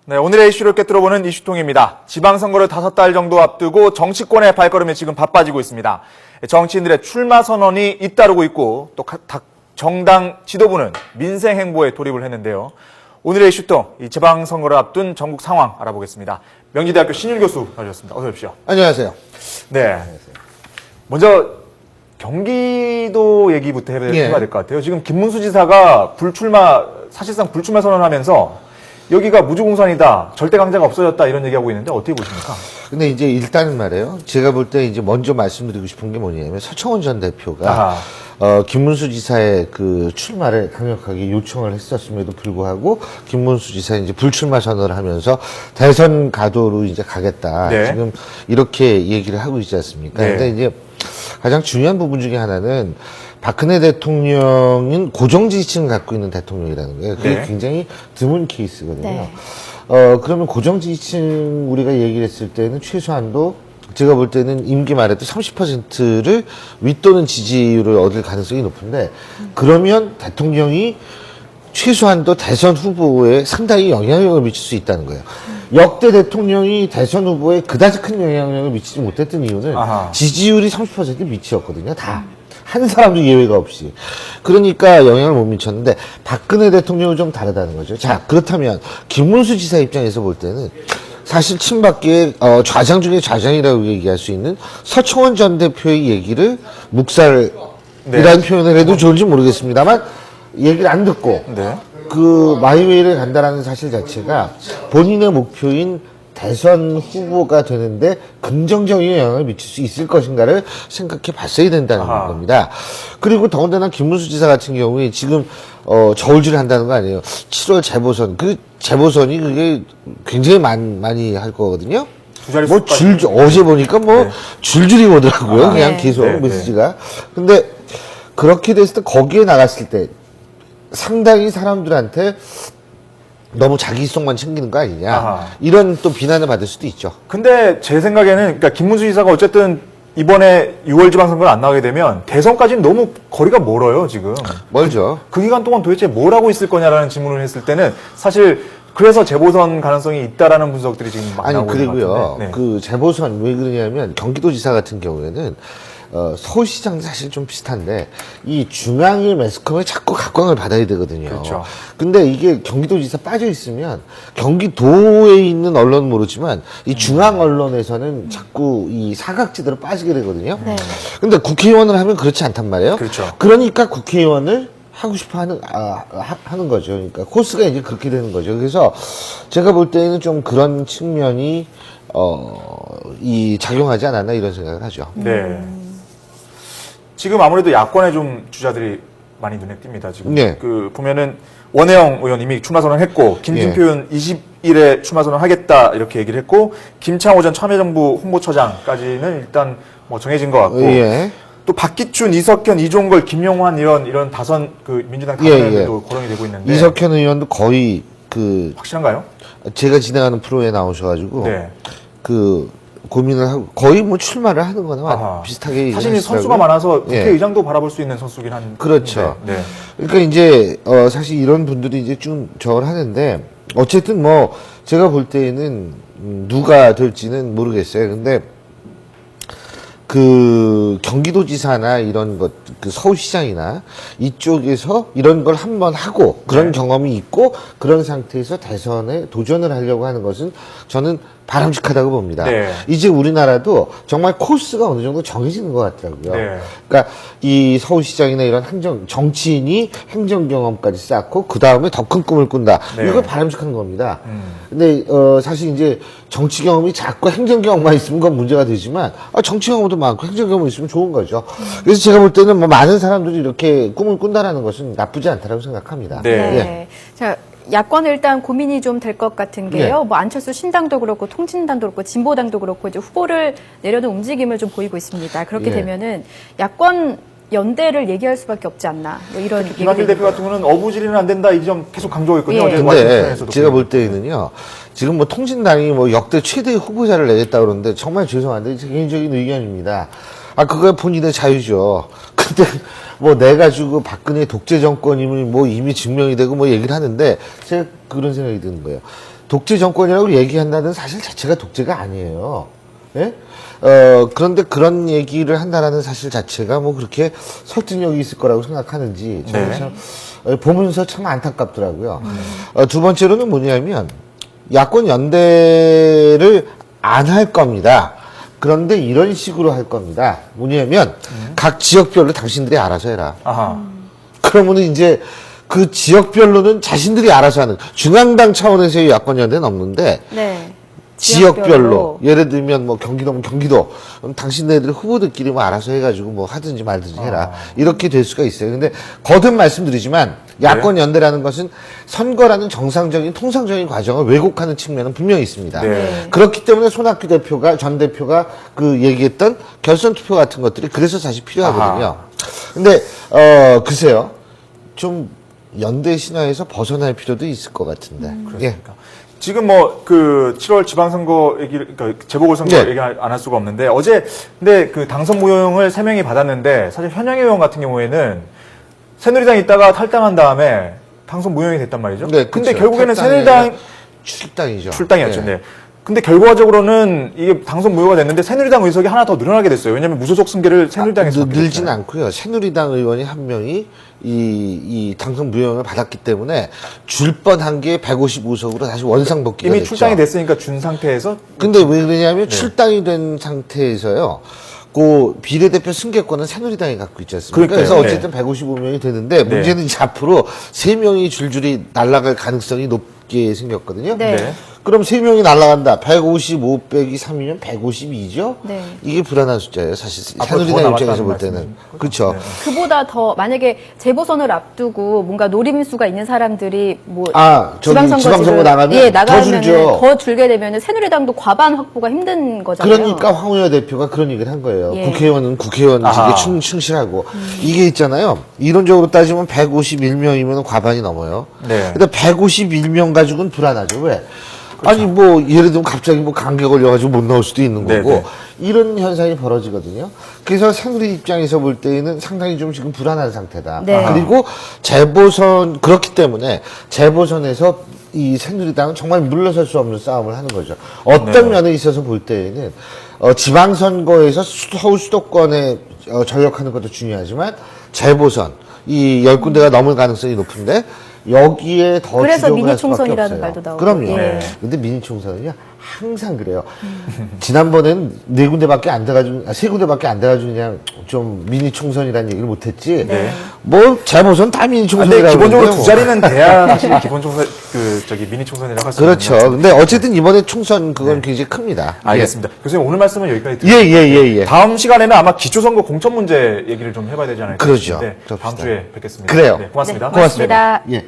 네, 오늘의 이슈를 꿰뚫어보는 이슈통입니다. 지방선거를 5달 정도 앞두고 정치권의 발걸음이 지금 바빠지고 있습니다. 정치인들의 출마 선언이 잇따르고 있고 또 각 정당 지도부는 민생 행보에 돌입을 했는데요. 오늘의 이슈통, 이 지방선거를 앞둔 전국 상황 알아보겠습니다. 명지대학교 신율 교수 나오셨습니다. 어서 오십시오. 안녕하세요. 네. 먼저 경기도 얘기부터 해봐야 될 것 같아요. 지금 김문수 지사가 사실상 불출마 선언하면서 여기가 무주공산이다, 절대 강자가 없어졌다 이런 얘기하고 있는데 어떻게 보십니까? 근데 이제 일단은 말이에요. 제가 볼 때 이제 먼저 말씀드리고 싶은 게 뭐냐면 서청원 전 대표가 김문수 지사의 그 출마를 강력하게 요청을 했었음에도 불구하고 김문수 지사 이제 불출마 선언을 하면서 대선 가도로 이제 가겠다. 네. 지금 이렇게 얘기를 하고 있지 않습니까? 네. 근데 이제 가장 중요한 부분 중에 하나는 박근혜 대통령은 고정 지지층을 갖고 있는 대통령이라는 거예요. 그게 네. 굉장히 드문 케이스거든요. 네. 그러면 고정 지지층 우리가 얘기를 했을 때는 최소한도 제가 볼 때는 임기 말에도 30%를 윗도는 지지율을 얻을 가능성이 높은데 그러면 대통령이 최소한도 대선 후보에 상당히 영향력을 미칠 수 있다는 거예요. 역대 대통령이 대선 후보에 그다지 큰 영향력을 미치지 못했던 이유는 지지율이 30% 밑이었거든요. 다. 한 사람도 예외가 없이. 그러니까 영향을 못 미쳤는데 박근혜 대통령은 좀 다르다는 거죠. 자, 그렇다면 김문수 지사 입장에서 볼 때는 사실 친박계의 좌장 중에 좌장이라고 얘기할 수 있는 서청원 전 대표의 얘기를 묵살이라는 표현을 해도 좋을지 모르겠습니다만 얘기를 안 듣고 그 마이웨이를 간다라는 사실 자체가 본인의 목표인 대선 후보가 되는데 긍정적인 영향을 미칠 수 있을 것인가를 생각해 봤어야 된다는 겁니다. 그리고 더군다나 김문수 지사 같은 경우에 지금 저울질을 한다는 거 아니에요. 7월 재보선, 그 재보선이 그게 굉장히 많이 할 거거든요. 뭐 어제 보니까 뭐 줄줄이 오더라고요. 그냥 계속 메시지가. 근데 그렇게 됐을 때 거기에 나갔을 때 상당히 사람들한테 너무 자기 이성만 챙기는 거 아니냐. 이런 또 비난을 받을 수도 있죠. 근데 제 생각에는, 그러니까 김문수 지사가 어쨌든 이번에 6월 지방선거를 안 나가게 되면 대선까지는 너무 거리가 멀어요, 지금. 멀죠. 그 기간 동안 도대체 뭘 하고 있을 거냐라는 질문을 했을 때는 사실 그래서 재보선 가능성이 있다라는 분석들이 지금 많이 나오고 있는 것 그리고요. 같은데. 네. 그 재보선 왜 그러냐면 경기도지사 같은 경우에는 서울시장 사실 좀 비슷한데 이 중앙의 매스컴에 자꾸 각광을 받아야 되거든요. 그렇죠. 근데 이게 경기도지사 빠져 있으면 경기도에 있는 언론은 모르지만 이 중앙 언론에서는 자꾸 이 사각지대로 빠지게 되거든요. 네. 근데 국회의원을 하면 그렇지 않단 말이에요. 그렇죠. 그러니까 국회의원을 하고 싶어 하는 거죠. 그러니까 코스가 이제 그렇게 되는 거죠. 그래서 제가 볼 때는 좀 그런 측면이 작용하지 않았나 이런 생각을 하죠. 네. 지금 아무래도 야권의 좀 주자들이 많이 눈에 띕니다. 지금 그 보면은 원혜영 의원님이 출마 선언했고 김진표 의원 20일에 출마 선언하겠다 이렇게 얘기를 했고 김창호 전 참여정부 홍보처장까지는 일단 뭐 정해진 것 같고 또 박기춘, 이석현, 이종걸, 김용환 이런 다선 그 민주당 다선에도 거론이 되고 있는데 이석현 의원도 거의 확실한가요? 제가 진행하는 프로에 나오셔가지고 그 고민을 하고 거의 뭐 출마를 하는 거나 비슷하게 사실 선수가 많아서 국회의장도 바라볼 수 있는 선수긴 한 그렇죠. 그러니까 이제 사실 이런 분들이 이제 좀 저걸 하는데 어쨌든 뭐 제가 볼 때는 누가 될지는 모르겠어요. 근데 그 경기도지사나 이런 것, 그 서울시장이나 이쪽에서 이런 걸 한번 하고 그런 경험이 있고 그런 상태에서 대선에 도전을 하려고 하는 것은 저는 바람직하다고 봅니다. 이제 우리나라도 정말 코스가 어느 정도 정해지는 것 같더라고요. 그러니까 이 서울시장이나 이런 정치인이 행정 경험까지 쌓고 그 다음에 더 큰 꿈을 꾼다. 이거 바람직한 겁니다. 근데 사실 이제 정치 경험이 작고 행정 경험만 있으면 그건 문제가 되지만 정치 경험도 많고 행정 경험이 있으면 좋은 거죠. 그래서 제가 볼 때는 뭐 많은 사람들이 이렇게 꿈을 꾼다라는 것은 나쁘지 않다고 생각합니다. 자, 야권은 일단 고민이 좀 될 것 같은 게요. 뭐 안철수 신당도 그렇고 통진당도 그렇고 진보당도 그렇고 이제 후보를 내려는 움직임을 좀 보이고 있습니다. 그렇게 되면은 야권 연대를 얘기할 수밖에 없지 않나. 뭐 이런 김한길 대표 같은 경우는 어부지리는 안 된다 이 점 계속 강조했거든요. 근데 제가 볼 때는요. 지금 뭐 통진당이 뭐 역대 최대의 후보자를 내겠다 그러는데 정말 죄송한데 제 개인적인 의견입니다. 그거 본인의 자유죠. 근데 뭐 내가지고 박근혜 독재 정권임을 뭐 이미 증명이 되고 뭐 얘기를 하는데 제가 그런 생각이 드는 거예요. 독재 정권이라고 얘기한다는 사실 자체가 독재가 아니에요. 예? 그런데 그런 얘기를 한다라는 사실 자체가 뭐 그렇게 설득력이 있을 거라고 생각하는지 저는 네. 참 보면서 참 안타깝더라고요. 두 번째로는 뭐냐면 야권 연대를 안 할 겁니다. 그런데 이런 식으로 할 겁니다. 뭐냐면 각 지역별로 당신들이 알아서 해라. 아하. 그러면은 이제 그 지역별로는 자신들이 알아서 하는 중앙당 차원에서의 야권 연대는 없는데 네. 지역별로 예를 들면 뭐 경기도면 경기도 그럼 당신네들 후보들끼리 뭐 알아서 해가지고 뭐 하든지 말든지 해라 이렇게 될 수가 있어요. 근데 거듭 말씀드리지만 야권 연대라는 것은 선거라는 정상적인 통상적인 과정을 왜곡하는 측면은 분명히 있습니다. 네. 그렇기 때문에 손학규 대표가 전 대표가 그 얘기했던 결선 투표 같은 것들이 그래서 사실 필요하거든요. 근데 글쎄요 좀 연대 신화에서 벗어날 필요도 있을 것 같은데. 그렇습니까? 지금 뭐 그 7월 지방선거 얘기를 그러니까 재보궐선거 네. 얘기 안 할 수가 없는데 어제 근데 그 당선 무효형을 3명이 받았는데 사실 현영애 의원 같은 경우에는 새누리당에 있다가 탈당한 다음에 당선 무효형이 됐단 말이죠. 네, 근데 그쵸. 결국에는 탈당이 새누리당 출당이죠. 출당이었죠. 네. 네. 근데 결과적으로는 이게 당선 무효가 됐는데 새누리당 의석이 하나 더 늘어나게 됐어요. 왜냐하면 무소속 승계를 새누리당에서 늘진 않고요. 새누리당 의원이 한 명이 이 당선 무효형을 받았기 때문에 줄 뻔한 게 155석으로 다시 원상복귀가 이미 됐죠. 출당이 됐으니까 준 상태에서 근데 왜 그러냐면 출당이 된 상태에서요. 그 비례대표 승계권은 새누리당이 갖고 있지 않습니까? 그러니까요. 그래서 네. 어쨌든 155명이 되는데 문제는 이제 앞으로 3명이 줄줄이 날아갈 가능성이 높게 생겼거든요. 네. 네. 그럼 3명이 날아간다. 155 빼기 3이면 152죠? 네. 이게 불안한 숫자예요. 사실 앞으로 더 새누리당 입장에서 남았다는 볼 때는. 말씀이신 거죠? 그렇죠. 네. 그보다 더 만약에 재보선을 앞두고 뭔가 노림수가 있는 사람들이 뭐 저기 지방선거 나가면 예, 더 나가면 줄죠. 더 줄게 되면 새누리당도 과반 확보가 힘든 거잖아요. 그러니까 황우여 대표가 그런 얘기를 한 거예요. 예. 국회의원은 국회의원직에 아하. 충실하고. 이게 있잖아요. 이론적으로 따지면 151명이면 과반이 넘어요. 네. 근데 151명 가지고는 불안하죠. 왜? 아니 뭐 예를 들면 갑자기 뭐 감기 걸려가지고 못 나올 수도 있는 거고 네네. 이런 현상이 벌어지거든요. 그래서 새누리 입장에서 볼 때는 상당히 좀 지금 불안한 상태다. 네. 그리고 재보선 그렇기 때문에 재보선에서 이 새누리당은 정말 물러설 수 없는 싸움을 하는 거죠. 어떤 네. 면에 있어서 볼 때에는 지방선거에서 서울 수도권에 전력하는 것도 중요하지만 재보선 이 10군데가 넘을 가능성이 높은데 여기에 더 그래서 주력을 미니 할 수밖에 총선이라는 없어요. 말도 나오고. 그럼요. 예. 근데 미니 총선은요 항상 그래요. 지난번엔 4군데밖에 안 돼가지고 3군데밖에 안 돼가지고 그냥 좀 미니 총선이라는 얘기를 못했지. 네. 뭐 재보선 다 미니 근데 총선이라고. 기본적으로 그러는데요, 두 자리는 돼야 사실 기본 총선 저기 미니 총선이라고 할 수 있는 그렇죠. 거죠. 근데 어쨌든 이번에 총선 그건 굉장히 큽니다. 알겠습니다. 교수님 오늘 말씀은 여기까지 예, 드리겠습니다. 예, 예, 예. 다음 시간에는 아마 기초선거 공천 문제 얘기를 좀 해봐야 되지 않을까 그러죠. 싶은데 다음 그럽시다. 주에 뵙겠습니다. 그래요. 네, 고맙습니다. 네, 고맙습니다. 예.